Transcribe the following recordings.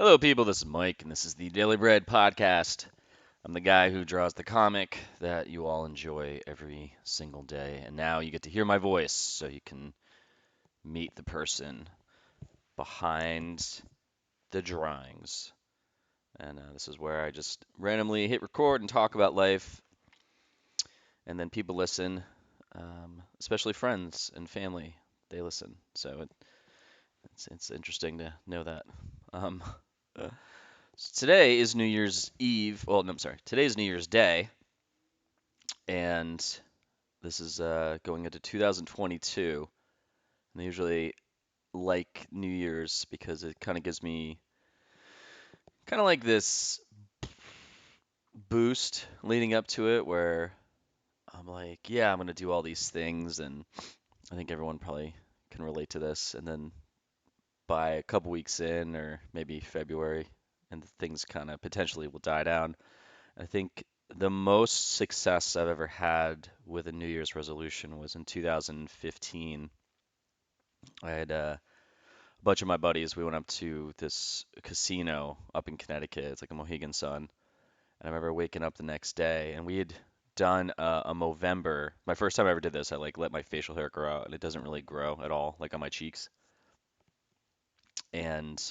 Hello, people. This is Mike, and this is the dailyBred podcast. I'm the guy who draws the comic that you all enjoy every single day. And now you get to hear my voice so you can meet the person behind the drawings. And this is where I just randomly hit record and talk about life, and then people listen, especially friends and family. They listen. So it's interesting to know that. Um, Today is New Year's Eve. Well, no, I'm sorry. Today is New Year's Day, and this is going into 2022. And I usually like New Year's because it kind of gives me kind of like this boost leading up to it where I'm like, yeah, I'm going to do all these things. And I think everyone probably can relate to this. And then by a couple weeks in, or maybe February, and things kind of potentially will die down. I think the most success I've ever had with a New Year's resolution was in 2015. I had a bunch of my buddies. We went up to this casino up in Connecticut. It's like a Mohegan Sun. And I remember waking up the next day, and we had done a Movember. My first time I ever did this, I like let my facial hair grow out, and it doesn't really grow at all, like on my cheeks. And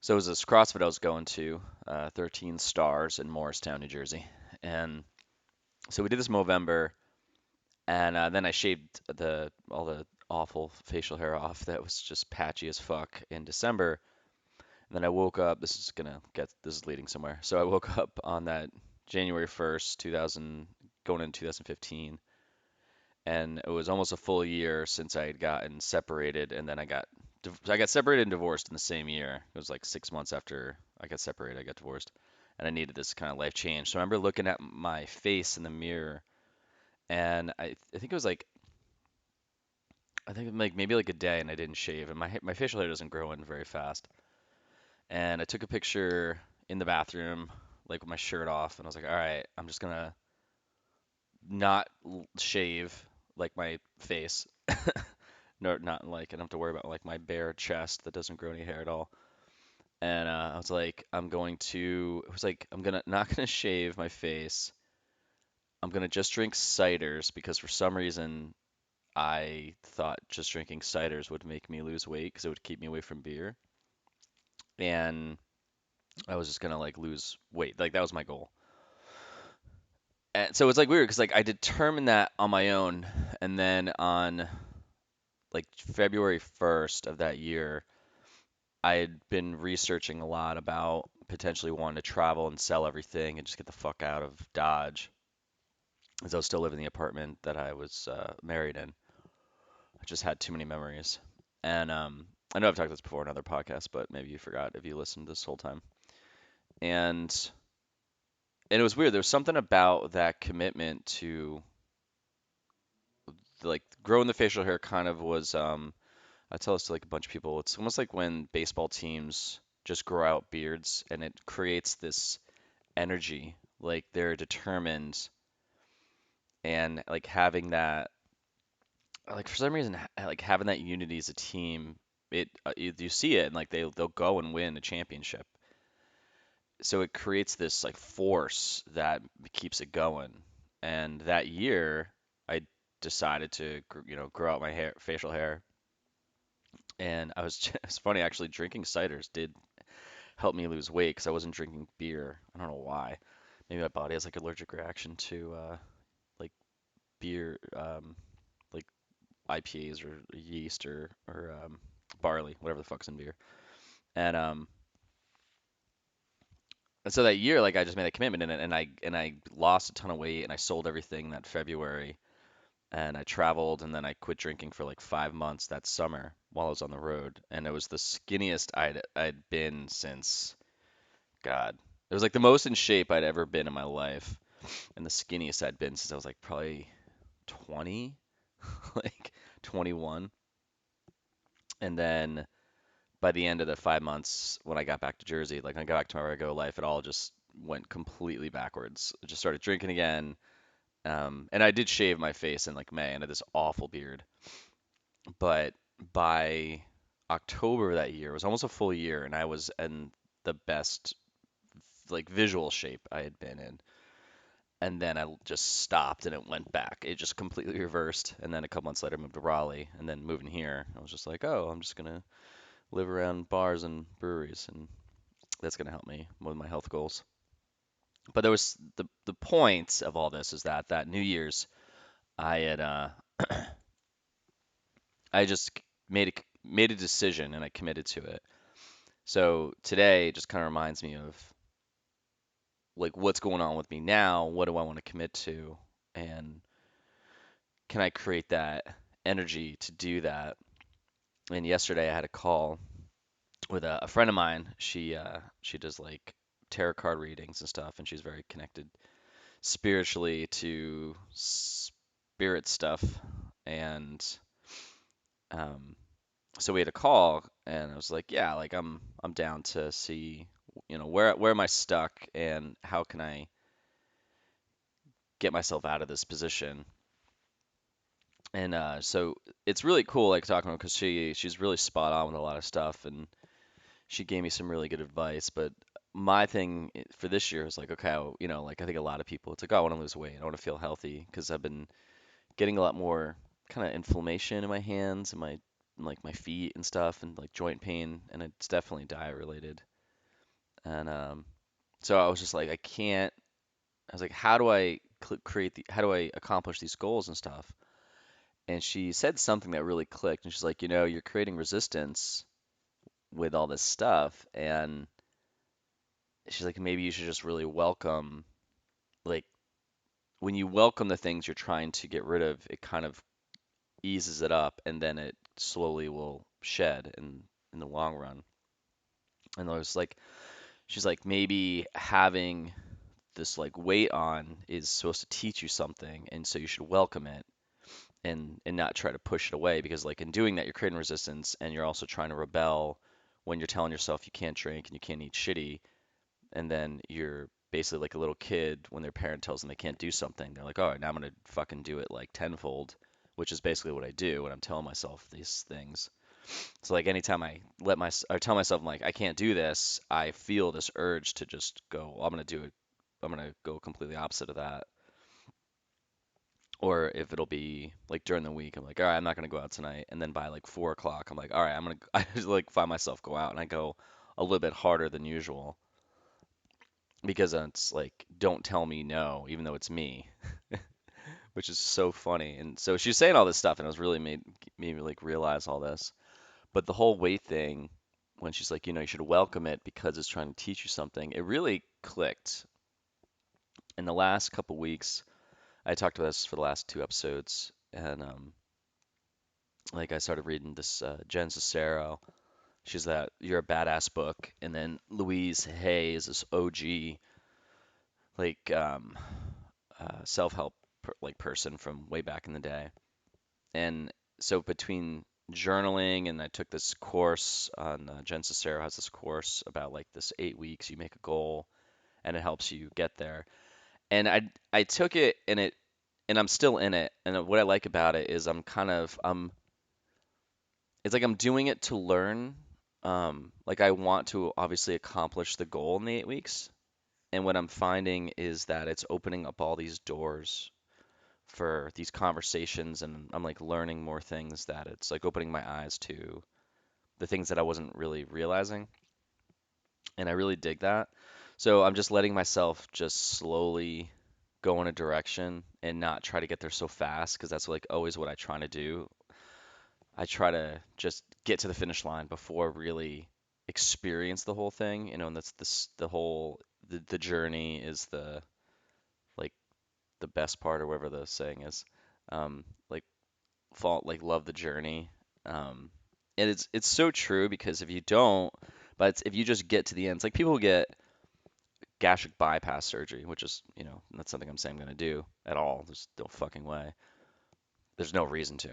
so it was this CrossFit I was going to, 13 Stars in Morristown, New Jersey. And so we did this Movember, and then I shaved the all the awful facial hair off that was just patchy as fuck in December. And then I woke up. This is leading somewhere. So I woke up on that January 1st, 2000, going into 2015, and it was almost a full year since I had gotten separated, and then I got separated and divorced in the same year. It was like 6 months after I got separated, I got divorced, and I needed this kind of life change. So I remember looking at my face in the mirror, and I think it was like I think like maybe like a day, and I didn't shave, and my facial hair doesn't grow in very fast. And I took a picture in the bathroom, like with my shirt off, and I was like, all right, I'm just gonna not shave like my face. No, not like I don't have to worry about like my bare chest that doesn't grow any hair at all. And I was like, I was like, I'm gonna not gonna shave my face. I'm gonna just drink ciders because for some reason I thought just drinking ciders would make me lose weight because it would keep me away from beer. And I was just gonna like lose weight. Like that was my goal. And so it's like weird because like I determined that on my own, and then on like February 1st of that year, I had been researching a lot about potentially wanting to travel and sell everything and just get the fuck out of Dodge, as I was still living in the apartment that I was married in. I just had too many memories, and I know I've talked about this before in other podcasts, but maybe you forgot if you listened this whole time. And and it was weird. There was something about that commitment to like growing the facial hair kind of was I tell this to like a bunch of people. It's almost like when baseball teams just grow out beards and it creates this energy, like they're determined and like having that, like for some reason, like having that unity as a team, you see it and like they'll go and win a championship. So it creates this like force that keeps it going. And that year, I decided to, grow out my hair, facial hair, and it's funny actually. Drinking ciders did help me lose weight because I wasn't drinking beer. I don't know why. Maybe my body has like allergic reaction to like beer, like IPAs or yeast or barley, whatever the fuck's in beer. And and so that year, like I just made a commitment in it, and I lost a ton of weight, and I sold everything that February, and I traveled, and then I quit drinking for like 5 months that summer while I was on the road, and it was the skinniest I'd been since God. It was like the most in shape I'd ever been in my life, and the skinniest I'd been since I was like probably 20, like 21. And then by the end of the 5 months, when I got back to Jersey, like when I got back to my regular life, it all just went completely backwards. I just started drinking again. And I did shave my face in like May and I had this awful beard. But by October that year. It was almost a full year, and I was in the best like visual shape I had been in. And then I just stopped and it went back. It just completely reversed. And then a couple months later, I moved to Raleigh, and then moving here, I was just like, oh, I'm just gonna live around bars and breweries, and that's gonna help me with my health goals. But there was the point of all this is that that New Year's, I had I just made a decision and I committed to it. So today just kind of reminds me of like what's going on with me now, what do I want to commit to, and can I create that energy to do that? And yesterday I had a call with a friend of mine. She does like tarot card readings and stuff, and she's very connected spiritually to spirit stuff. And um, so we had a call, and I was like, yeah, like I'm down to see, where am I stuck, and how can I get myself out of this position. And so it's really cool, like talking to her because she's really spot on with a lot of stuff, and she gave me some really good advice. But my thing for this year is like, okay, like I think a lot of people, it's like, oh, I want to lose weight, I want to feel healthy because I've been getting a lot more kind of inflammation in my hands and my feet and stuff, and like joint pain, and it's definitely diet related. And so I was just like, I can't. I was like, how do I how do I accomplish these goals and stuff? And she said something that really clicked. And she's like, you're creating resistance with all this stuff. And she's like, maybe you should just really welcome, like, when you welcome the things you're trying to get rid of, it kind of eases it up and then it slowly will shed in the long run. And I was like, she's like, maybe having this like weight on is supposed to teach you something. And so you should welcome it and not try to push it away because like in doing that you're creating resistance and you're also trying to rebel when you're telling yourself you can't drink and you can't eat shitty, and then you're basically like a little kid when their parent tells them they can't do something. They're like, all right, now I'm gonna fucking do it like tenfold, which is basically what I do when I'm telling myself these things. So like anytime I or tell myself I'm like I can't do this, I feel this urge to just go, well, I'm gonna do it. I'm gonna go completely opposite of that. Or if it'll be like during the week, I'm like, all right, I'm not gonna go out tonight. And then by like 4 o'clock, I'm like, all right, I just like find myself go out and I go a little bit harder than usual because it's like, don't tell me no, even though it's me, which is so funny. And so she's saying all this stuff, and it was really made me like realize all this. But the whole weight thing, when she's like, you should welcome it because it's trying to teach you something, it really clicked. In the last couple weeks, I talked about this for the last two episodes, and like I started reading this Jen Sincero. She's that You're a Badass book, and then Louise Hay is this OG like self-help like person from way back in the day. And so between journaling and I took this course on Jen Sincero has this course about like this 8 weeks you make a goal and it helps you get there. And I took it and I'm still in it. And what I like about it is it's like I'm doing it to learn. Like I want to obviously accomplish the goal in the 8 weeks. And what I'm finding is that it's opening up all these doors for these conversations, and I'm like learning more things that it's like opening my eyes to the things that I wasn't really realizing. And I really dig that. So I'm just letting myself just slowly go in a direction and not try to get there so fast because that's like always what I try to do. I try to just get to the finish line before really experience the whole thing, and that's the whole the journey is the like the best part or whatever the saying is. Like love the journey. Um, and it's so true because if you don't, but if you just get to the end, it's like people who get gastric bypass surgery, which is, that's something I'm saying I'm gonna do at all. There's no fucking way. There's no reason to.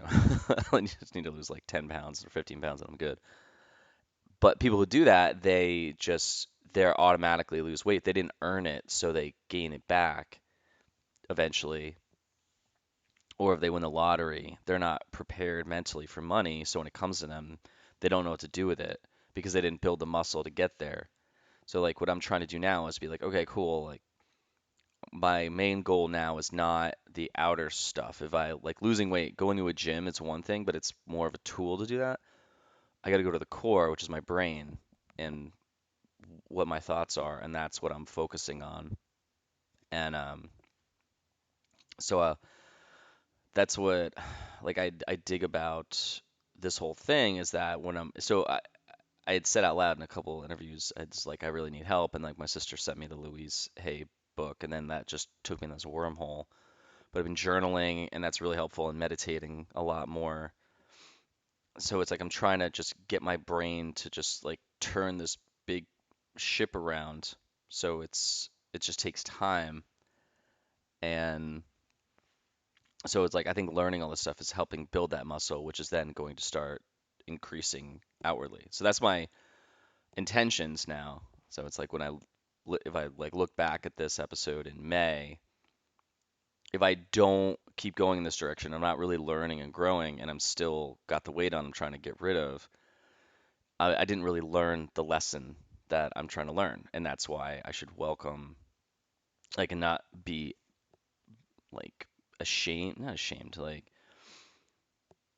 I just need to lose like 10 pounds or 15 pounds and I'm good. But people who do that, they're automatically lose weight. They didn't earn it, so they gain it back eventually. Or if they win the lottery, they're not prepared mentally for money, so when it comes to them, they don't know what to do with it because they didn't build the muscle to get there. So like what I'm trying to do now is be like, okay, cool, like my main goal now is not the outer stuff. If I like losing weight, going to a gym, it's one thing, but it's more of a tool to do that. I got to go to the core, which is my brain and what my thoughts are, and that's what I'm focusing on. And so that's what like I dig about this whole thing is that when I had said out loud in a couple interviews, it's like I really need help, and like my sister sent me the Louise Hay book, and then that just took me in this wormhole. But I've been journaling, and that's really helpful, and meditating a lot more. So it's like I'm trying to just get my brain to just like turn this big ship around. So it just takes time, and so it's like I think learning all this stuff is helping build that muscle, which is then going to start increasing outwardly. So that's my intentions now. So it's like if I like look back at this episode in May, if I don't keep going in this direction, I'm not really learning and growing, and I'm still got the weight on I'm trying to get rid of. I didn't really learn the lesson that I'm trying to learn, and that's why I should welcome, like, and not be like ashamed, not ashamed, like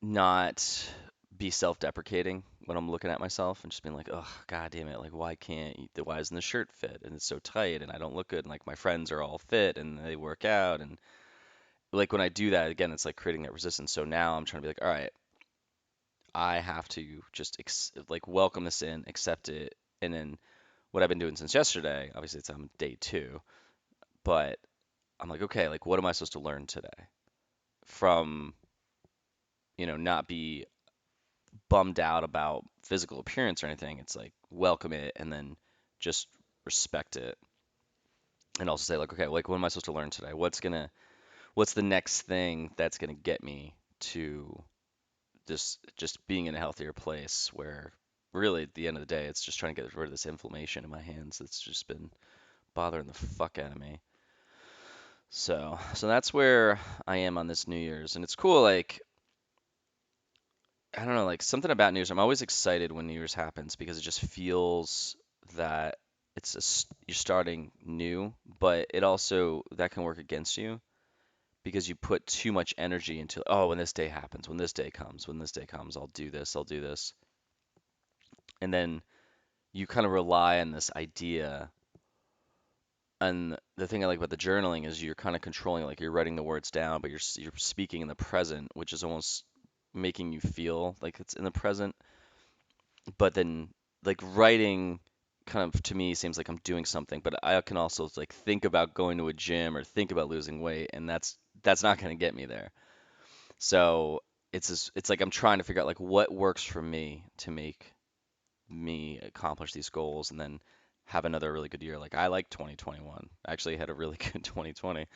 not be self-deprecating when I'm looking at myself and just being like, oh, God damn it, like why isn't the shirt fit and it's so tight and I don't look good and like my friends are all fit and they work out and like when I do that again, it's like creating that resistance. So now I'm trying to be like, all right, I have to just like welcome this in, accept it, and then what I've been doing since yesterday, obviously it's on day two, but I'm like, okay, like what am I supposed to learn today from, not be bummed out about physical appearance or anything. It's like welcome it and then just respect it and also say like, okay, like what am I supposed to learn today? What's the next thing that's gonna get me to this just being in a healthier place where really at the end of the day it's just trying to get rid of this inflammation in my hands that's just been bothering the fuck out of me. So that's where I am on this New Year's and it's cool like I don't know, like something about New Year's. I'm always excited when New Year's happens because it just feels that you're starting new, but it also that can work against you because you put too much energy into, oh, when this day happens, when this day comes, when this day comes, I'll do this. And then you kind of rely on this idea. And the thing I like about the journaling is you're kind of controlling, like you're writing the words down, but you're speaking in the present, which is almost making you feel like it's in the present but then like writing kind of to me seems like I'm doing something, but I can also like think about going to a gym or think about losing weight, and that's not going to get me there. So it's like I'm trying to figure out like what works for me to make me accomplish these goals, and then have another really good year. Like I like 2021. I actually had a really good 2020,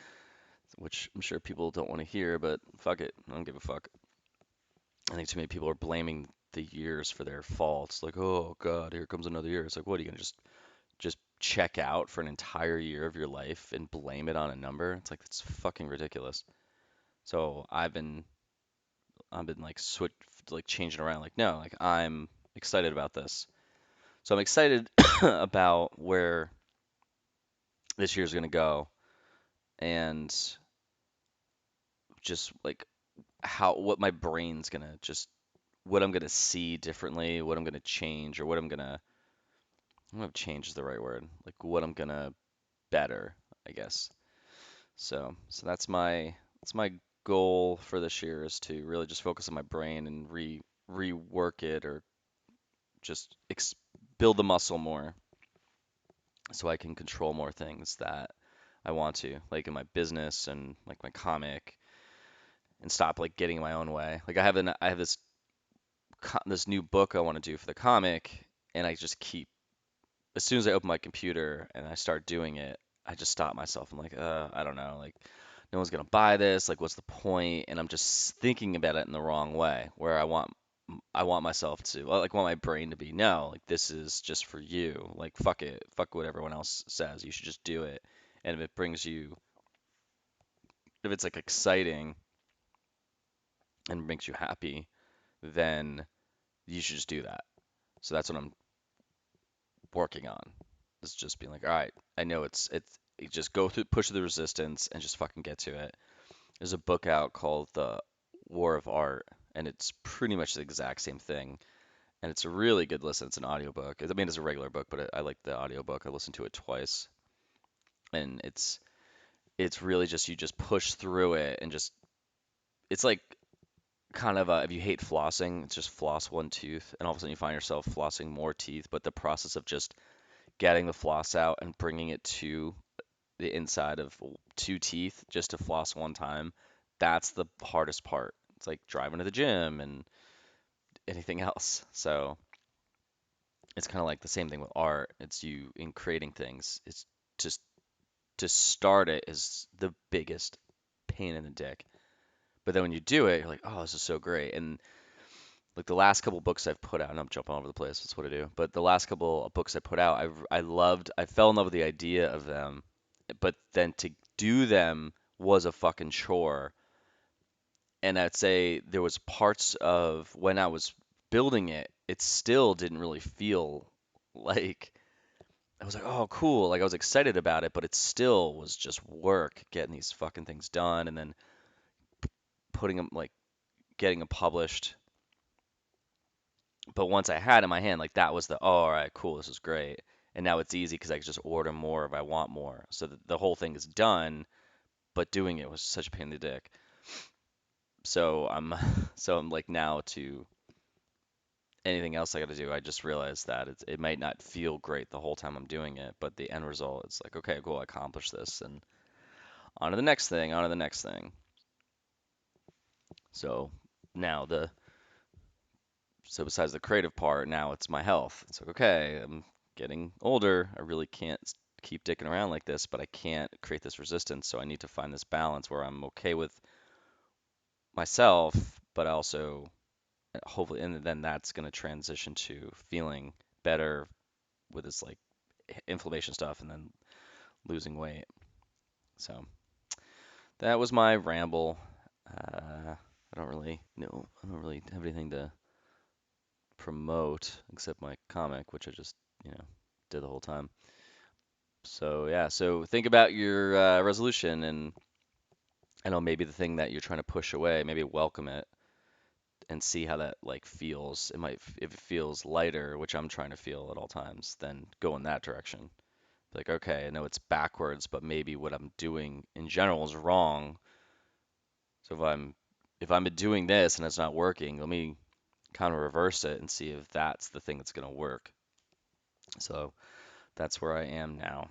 which I'm sure people don't want to hear, but fuck it, I don't give a fuck. I think too many people are blaming the years for their faults. Like, oh God, here comes another year. It's like, what are you gonna just check out for an entire year of your life and blame it on a number? It's like it's fucking ridiculous. So I've been like like changing around. Like, no, like I'm excited about this. So I'm excited about where this year's gonna go and just like how what my brain's gonna just what I'm gonna see differently, what I'm gonna change, or what I don't know if change is the right word. Like what I'm gonna better, I guess. So that's my goal for this year is to really just focus on my brain and rework it or just build the muscle more so I can control more things that I want to, like in my business and like my comic, and stop like getting in my own way. Like I have this new book I want to do for the comic, and I just keep as soon as I open my computer and I start doing it, I just stop myself. I'm like, I don't know, like no one's gonna buy this. Like, what's the point? And I'm just thinking about it in the wrong way, where I want myself to, well, like, want my brain to be, no, like this is just for you. Like, fuck it, fuck what everyone else says. You should just do it. And if it's like exciting and makes you happy, then you should just do that. So that's what I'm working on. Is just being like, all right, I know it's you just go through, push through the resistance, and just fucking get to it. There's a book out called The War of Art, and it's pretty much the exact same thing. And it's a really good listen. It's an audiobook. I mean, it's a regular book, but I like the audiobook. I listened to it twice, and it's really just you just push through it and just it's like kind of if you hate flossing, it's just floss one tooth, and all of a sudden you find yourself flossing more teeth. But the process of just getting the floss out and bringing it to the inside of two teeth just to floss one time, that's the hardest part. It's like driving to the gym and anything else. So it's kind of like the same thing with art. It's you in creating things. It's just to start it is the biggest pain in the dick. But then when you do it, you're like, oh, this is so great. And like the last couple books I've put out, and I'm jumping all over the place. That's what I do. But the last couple of books I put out, I fell in love with the idea of them, but then to do them was a fucking chore. And I'd say there was parts of when I was building it, it still didn't really feel like I was like, oh, cool. Like I was excited about it, but it still was just work getting these fucking things done and then putting them like getting them published. But once I had it in my hand, like that was oh, all right, cool, this is great. And now it's easy because I can just order more if I want more. So the whole thing is done, but doing it was such a pain in the dick. So I'm, so I'm like now to anything else I got to do, I just realized that it might not feel great the whole time I'm doing it, but the end result, it's like, okay, cool, I accomplished this, and on to the next thing, on to the next thing. So now so besides the creative part, now it's my health. It's like, okay, I'm getting older. I really can't keep dicking around like this, but I can't create this resistance. So I need to find this balance where I'm okay with myself, but also hopefully, and then that's going to transition to feeling better with this like inflammation stuff and then losing weight. So that was my ramble. I don't really have anything to promote except my comic, which I just, did the whole time. So yeah, so think about your resolution, and I know maybe the thing that you're trying to push away, maybe welcome it and see how that like feels. It might, if it feels lighter, which I'm trying to feel at all times, then go in that direction. Like, okay, I know it's backwards, but maybe what I'm doing in general is wrong. So if I'm doing this and it's not working, let me kind of reverse it and see if that's the thing that's going to work. So that's where I am now.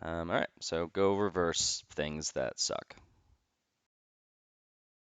All right, so go reverse things that suck.